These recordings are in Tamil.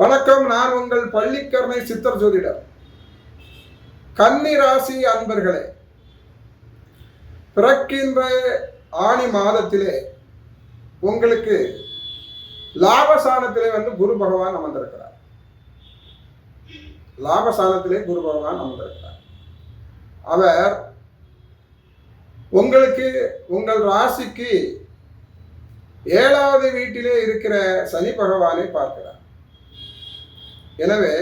வணக்கம். நான் உங்கள் பள்ளிக்கரணை சித்தர் ஜோதிடர். கன்னி ராசி அன்பர்களே, பிறக்கின்ற ஆணி மாதத்திலே உங்களுக்கு லாபஸ்தானத்திலே குரு பகவான் அமர்ந்திருக்கிறார். லாபஸ்தானத்திலே குரு பகவான் அமர்ந்திருக்கிறார். அவர் உங்களுக்கு உங்கள் ராசிக்கு 7வது வீட்டிலே இருக்கிற சனி பகவானை பார்க்கிறார். எனவே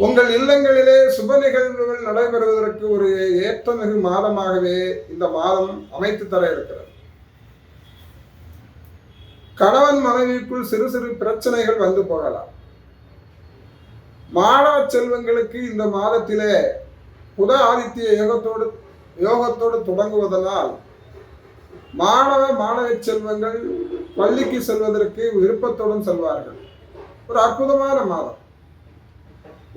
உங்கள் இல்லங்களிலே சுப நிகழ்வுகள் நடைபெறுவதற்கு ஒரு ஏற்றமிகு மாதமாகவே இந்த மாதம் அமைத்து தர இருக்கிறது. கணவன் மனைவிக்குள் சிறு சிறு பிரச்சனைகள் வந்து போகலாம். மாணவ செல்வங்களுக்கு இந்த மாதத்திலே புத ஆதித்ய யோகத்தோடு தொடங்குவதனால் மாணவி செல்வங்கள் பள்ளிக்கு செல்வதற்கு விருப்பத்துடன் செல்வார்கள். ஒரு அற்புதமான மாதம்.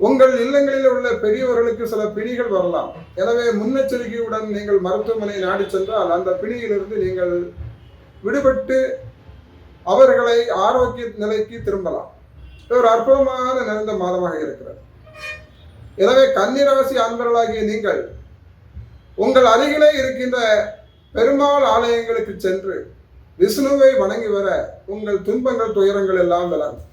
உங்கள் இல்லங்களில் உள்ள பெரியவர்களுக்கு சில பிணிகள் வரலாம். எனவே முன்னெச்சரிக்கையுடன் நீங்கள் மருத்துவமனை நாடி சென்றால் அந்த பிணியிலிருந்து நீங்கள் விடுபட்டு அவர்களை ஆரோக்கிய நிலைக்கு திரும்பலாம். ஒரு அற்புதமான நிறைந்த மாதமாக இருக்கிறது. எனவே கன்னிராசி அன்பர்களாகிய நீங்கள் உங்கள் அருகிலே இருக்கின்ற பெருமாள் ஆலயங்களுக்கு சென்று விஷ்ணுவை வணங்கி வர உங்கள் துன்பங்கள் துயரங்கள் எல்லாம் விலகும்.